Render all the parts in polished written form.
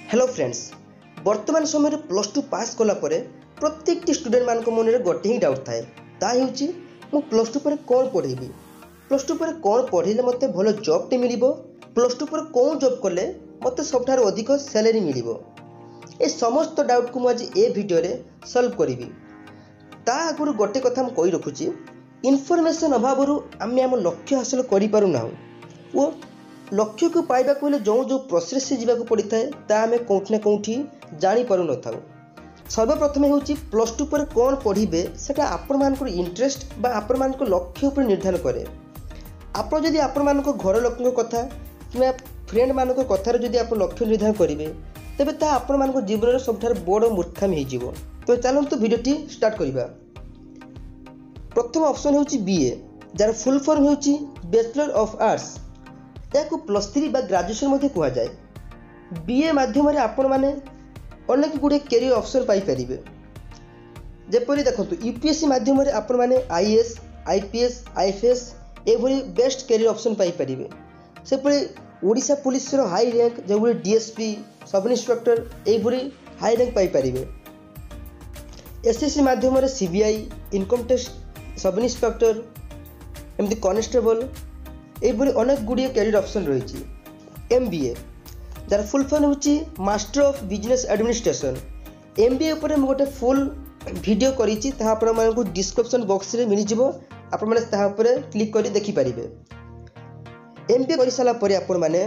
Hello friends, वर्तमान समय plus two पास कलापर प्रत्येक स्टूडेंट मान मन में गोटे ही डाउट थाए ताकि मु प्लस टू पर कौन पढ़ेबी, प्लस टू पर कौन पढ़े मत भल जॉबटे मिल, प्लस टू पर कौन जॉब कले मत सब अधिक सैलरी मिल। ए समस्त डाउट को मुझे ए वीडियो रे सॉल्व करी। ता आगुरी गोटे कथा मुझे कही रखुची, इनफॉरमेशन अभाव आम आम लक्ष्य हासिल करूँ वो लक्ष्य को पाइबा हेले जो जो प्रोसेस से जावाक पड़ी था आम कौटि ना कौटि जापर न था। सर्वप्रथम हूँ प्लस टू पर कौन पढ़े से आपण मान इंटरेस्ट बा आपण मान लक्ष्य उपर निर्धारण करे। आप जदि आपण मान घर लोकों कथा कि फ्रेंड मान कथार जदि आप लक्ष्य निर्धारण करेंगे तेबे ता आपण मान जीवन सब बड़ मूर्खामी हो। तो चलते भिडियोटी स्टार्ट करवा। प्रथम ऑप्शन हूँ बीए, जार फुल फॉर्म हूँ बैचलर ऑफ आर्ट्स। या प्लस थ्री बा ग्रेजुएशन कह जाए। बीए माध्यम आपण मैंने अनेक गुड़े कैरियर ऑप्शन पाइपर। जपरी देखो यूपीएससी माध्यम आपण मैंने आईएएस, आईपीएस, आईएफएस एभली बेस्ट कैरियर ऑप्शन पाइपर। सेपरी ओडिशा पुलिस हाई रैंक जो डीएसपी, सब इंस्पेक्टर एभली हाई रैंक पाइपर। एसएससी माध्यम CBI, income tax, sub inspector एमती कॉन्स्टेबल एभली अनेक गुड़िए कैरियर ऑप्शन रही। एमबीए जार फुल फॉर्म हूँ master of business administration. MBA उपर गोटे फुल वीडियो करी डिस्क्रिप्शन बॉक्स रे मिल जिवो, आपण माने ताहा उपर क्लिक करी देखि परिबे। एमबीए कर सारा परे आपण माने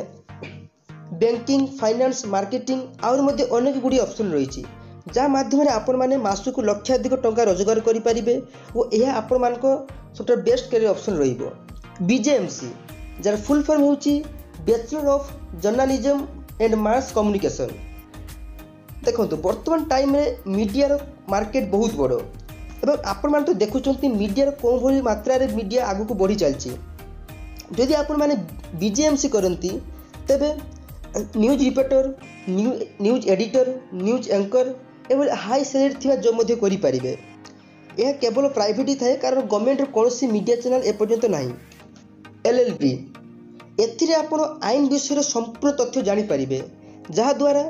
बैंकिंग, फाइनेंस, मार्केटिंग आउर मध्ये अनेक गुड़ी ऑप्शन रही जहाँ माध्यम आपण माने मासकु लक्षाधिक टंका रोजगार करि परिबे और यह आपण मानको सबटा बेस्ट कैरियर ऑप्शन रहिबो। बीजेएमसी जार फुल फॉर्म हूँ bachelor of journalism and mass communication. देखो वर्तमान टाइम रे मीडिया मार्केट बहुत बड़ और आपण मान तो देखुं मीडिया कौन भाई मात्रा रे मीडिया आगु को बढ़ी चलती। जदि आपण माने बीजेएमसी करती तेबे news reporter, news editor, news anchor एवं हाई सैलरी थी जॉब मध्य करि परिबे। यह केवल प्राइवेट ही थाए कारण गवर्नमेंट कौन मीडिया चैनल एपर्यंत नहीं। एलएलबी एथिरे आपण आईन विषय संपूर्ण तथ्य जानीपारे जहाद्वारा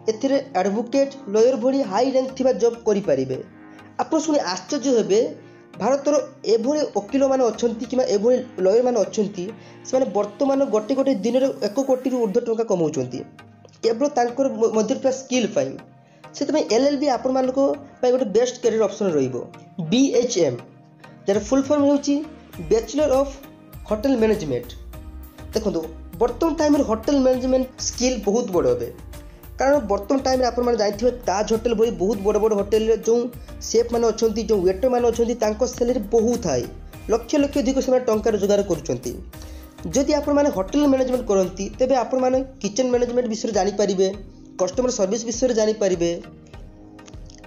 एथिरे एडवोकेट, लॉयर भली हाई रैंक थिबा जॉब करें। आप शुणी आश्चर्य हेबे भारतर एभली वकील मैंने अच्छा कि लॉयर मैंने अच्छा वर्तमान गोटे गोटे दिन में 1 कोटी ऊर्ध्व टंका कमाउछंती केवल तांकर मध्य स्किल पाई। से एलएलबी आपण मानको गोटे बेस्ट कैरियर ऑप्शन रहिबो। बीएचएम जार फुल फॉर्म होची बैचलर ऑफ होटल मैनेजमेंट। देखो वर्तमान टाइम होटल मैनेजमेंट स्किल बहुत बड़ हे कारण वर्तमान टाइम आप जानते ताज होटल भाई बहुत बड़ बड़ होटेल जो सेफ मैंने अच्छा, जो वेटर मैंने अच्छा सैलरी बहुत हाई, लक्ष लक्ष अधिक से टंका रोजगार करुँच। आप होटेल मैनेजमेंट करती तेज आप किचन मैनेजमेंट विषय जानीपारे, कस्टमर सर्विस विषय जानीपारे,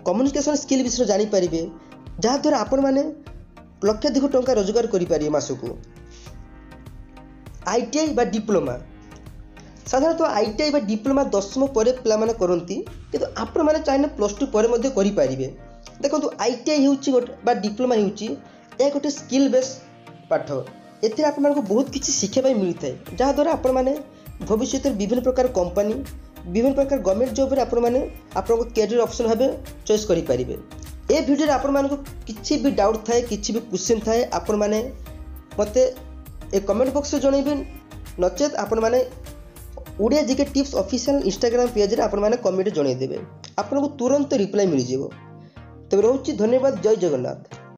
कम्युनिकेशन स्किल विषय जानीपारे जहाद्वारा आपण मैंने लक्षाधिक टंका रोजगार करें मासकू। आईटीआई बा डिप्लोमा साधारणतः आईटीआई बा डिप्लोमा 10वीं पर पे करती किंतु आपण मैंने चाहिए प्लस टू पर करें। देखो आईटीआई हूँ बा डिप्लोमा हूँ गोटे स्किल बेस पाठ। एथे आपको बहुत किसी शिक्षा मिलता है जहाद्वारा आपण मैंने भविष्य विभिन्न प्रकार कंपनी, विभिन्न प्रकार गवर्नमेंट जॉब आपण मैंने आपको कैरियर ऑप्शन भाव चॉइस करें। ए वीडियो आपण मानको किसी भी डाउट थाए, किसी भी क्वेश्चन थाए आपण मैंने मते ए कमेंट बॉक्स में जनइबे, नचेत आपण माने Odia GK tips official Instagram page रे आपण माने कमेंट जनइदेबे, आपन को तुरंत रिप्लाई मिल जिवो। तबे रहउची धन्यवाद। जय जगन्नाथ।